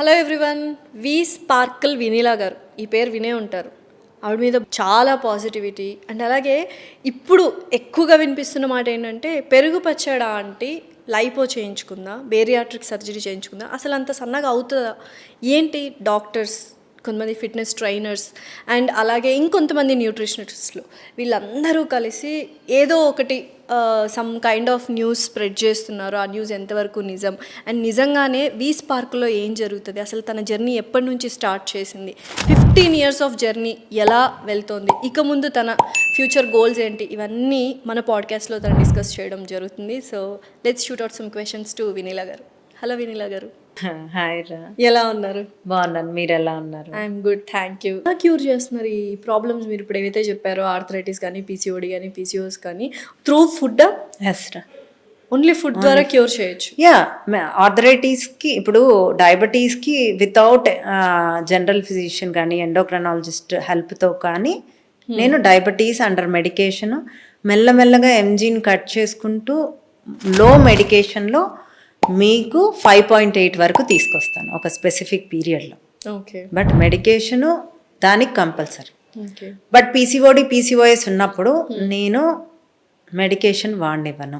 Hello everyone. We sparkle Vinila garu, ఈ పేరు వినే ఉంటారు. ఆవిడ మీద చాలా పాజిటివిటీ అండ్ అలాగే ఇప్పుడు ఎక్కువగా వినిపిస్తున్న మాట ఏంటంటే పెరుగు పచ్చడా ఆంటీ లైపో చేయించుకుందా, బేరియాట్రిక్ సర్జరీ చేయించుకుందా, అసలు అంత సన్నగా అవుతుందా ఏంటి? డాక్టర్స్, కొంతమంది ఫిట్నెస్ ట్రైనర్స్ అండ్ అలాగే ఇంకొంతమంది న్యూట్రిషనిస్టులు వీళ్ళందరూ కలిసి ఏదో ఒకటి some kind of news spread చేస్తున్నారు. ఆ న్యూస్ ఎంతవరకు నిజం అండ్ నిజంగానే వి స్పార్క్లో ఏం జరుగుతుంది, అసలు తన జర్నీ ఎప్పటి నుంచి స్టార్ట్ చేసింది, 15 years ఆఫ్ జర్నీ ఎలా వెళ్తోంది, ఇక ముందు తన ఫ్యూచర్ గోల్స్ ఏంటి, ఇవన్నీ మన పాడ్కాస్ట్లో తను డిస్కస్ చేయడం జరుగుతుంది. So let's shoot out some questions to Vinila గారు. హలో వినీలా గారు. హాయ్ రా, ఎలా ఉన్నారు? బాగున్నాను, మీరు ఎలా ఉన్నారు? I'm good, thank you. Cure చేస్తున్నారు ఈ ప్రాబ్లమ్స్ మీరు ఇప్పుడు ఏవైతే చెప్పారో, ఆర్థరైటిస్ కానీ, పీసీఓడి కానీ, పీసీఓస్ కానీ, త్రూ ఫుడ్? ఎస్ రా, ఓన్లీ ఫుడ్ ద్వారా క్యూర్ చేయొచ్చు. యా, ఆర్థరైటిస్కి ఇప్పుడు డయాబెటీస్కి వితౌట్ జనరల్ ఫిజిషియన్ కానీ ఎండోక్రైనాలజిస్ట్ హెల్ప్తో కానీ నేను డయాబెటీస్ అండర్ మెడికేషన్ మెల్లమెల్లగా ఎంజీని కట్ చేసుకుంటూ లో మెడికేషన్లో మీకు 5.8 వరకు తీసుకొస్తాను ఒక స్పెసిఫిక్ పీరియడ్లో. ఓకే. బట్ మెడికేషను దానికి కంపల్సరీ. ఓకే. బట్ పీసీఓఎస్ ఉన్నప్పుడు నేను మెడికేషన్ వాడినివ్వను.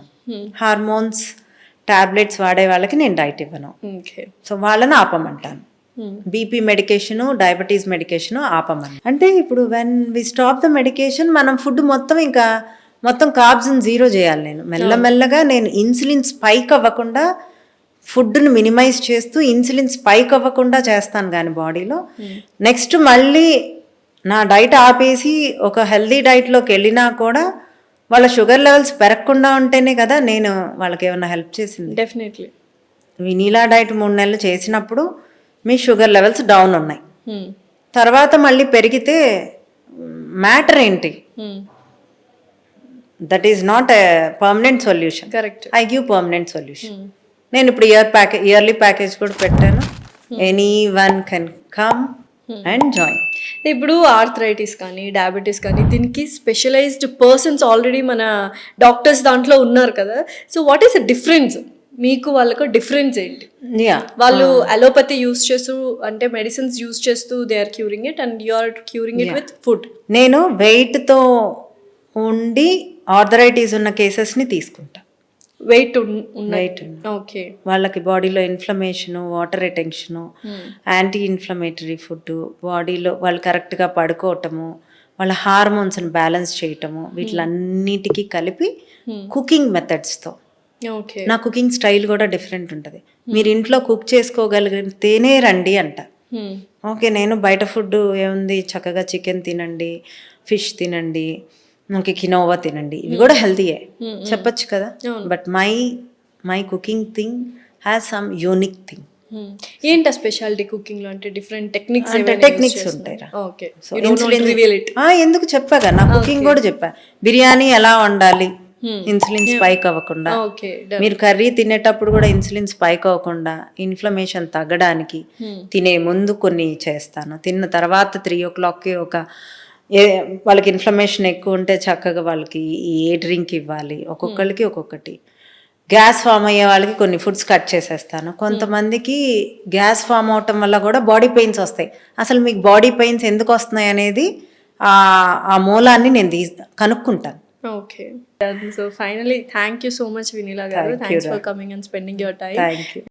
హార్మోన్స్ టాబ్లెట్స్ వాడే వాళ్ళకి నేను డైట్ ఇవ్వను. సో వాళ్ళని ఆపమంటాను. బీపీ మెడికేషను, డయాబెటీస్ మెడికేషను ఆపమని. అంటే ఇప్పుడు when we stop the medication మనం ఫుడ్ మొత్తం కార్బ్స్ని జీరో చేయాలి. నేను మెల్లమెల్లగా నేను ఇన్సులిన్ స్పైక్ అవ్వకుండా ఫుడ్ని మినిమైజ్ చేస్తూ ఇన్సులిన్ స్పైక్ అవ్వకుండా చేస్తాను. కానీ బాడీలో నెక్స్ట్ మళ్ళీ నా డైట్ ఆపేసి ఒక హెల్దీ డైట్లోకి వెళ్ళినా కూడా వాళ్ళ షుగర్ లెవెల్స్ పెరగకుండా ఉంటేనే కదా నేను వాళ్ళకి ఏమైనా హెల్ప్ చేసింది. డెఫినెట్లీ. వినీలా డైట్ 3 నెలలు చేసినప్పుడు మీ షుగర్ లెవెల్స్ డౌన్ ఉన్నాయి. తర్వాత మళ్ళీ పెరిగితే మ్యాటర్ ఏంటి? That is not a permanent solution. Correct. I give permanent solution. నేను ఇప్పుడు ఇయర్లీ ప్యాకేజ్ కూడా పెట్టాను. Anyone can come and join. ఇప్పుడు ఆర్థరైటిస్ కానీ, డయాబెటీస్ కానీ, దీనికి స్పెషలైజ్డ్ పర్సన్స్ ఆల్రెడీ మన డాక్టర్స్ దాంట్లో ఉన్నారు కదా. So what is the difference? మీకు వాళ్ళకు డిఫరెన్స్ ఏంటి? వాళ్ళు అలోపతి యూస్ చేస్తూ, అంటే మెడిసిన్స్ యూస్ చేస్తూ they are curing it and you are curing it with food. నేను వెయిట్తో ఉండి ఆర్థరైటిస్ ఉన్న కేసెస్ని తీసుకుంటా. Weight okay. వాళ్ళకి బాడీలో inflammation, water retention, anti inflammatory food, బాడీలో వాళ్ళు కరెక్ట్గా పడుకోవటము, వాళ్ళ హార్మోన్స్ని బ్యాలెన్స్ చేయటము, వీటిలన్నిటికీ కలిపి కుకింగ్ మెథడ్స్తో. నా కుకింగ్ స్టైల్ కూడా డిఫరెంట్ ఉంటుంది. మీరు ఇంట్లో కుక్ చేసుకోగలిగితేనే రండి అంట. ఓకే, నేను బయట ఫుడ్ ఏముంది, చక్కగా చికెన్ తినండి, ఫిష్ తినండి, ఓకే కినోవా తినండి, ఇవి కూడా హెల్తీయే చెప్పచ్చు కదా. But my cooking thing has some unique thing. ఏంటి స్పెషాలిటీ కుకింగ్ లో? అంటే డిఫరెంట్ టెక్నిక్స్ ఉంటాయి. ఎందుకు చెప్పాగా, నా కుకింగ్ కూడా చెప్పా. బిర్యానీ ఎలా వండాలి ఇన్సులిన్ స్పైక్ అవ్వకుండా, మీరు కర్రీ తినేటప్పుడు కూడా ఇన్సులిన్ స్పైక్ అవ్వకుండా ఇన్ఫ్లమేషన్ తగ్గడానికి తినే ముందు కొన్ని చేస్తాను. తిన్న తర్వాత 3 o'clockకి వాళ్ళకి ఇన్ఫ్లమేషన్ ఎక్కువ ఉంటే చక్కగా వాళ్ళకి ఏ డ్రింక్ ఇవ్వాలి, ఒక్కొక్కరికి ఒక్కొక్కటి. గ్యాస్ ఫామ్ అయ్యే వాళ్ళకి కొన్ని ఫుడ్స్ కట్ చేసేస్తాను. కొంతమందికి గ్యాస్ ఫామ్ అవటం వల్ల కూడా బాడీ పెయిన్స్ వస్తాయి. అసలు మీకు బాడీ పెయిన్స్ ఎందుకు వస్తున్నాయి అనేది ఆ మూలాన్ని నేను కనుక్కుంటాను. Okay. So finally thank you so much Vinila garu. Thanks for coming and spending your time. Thank you.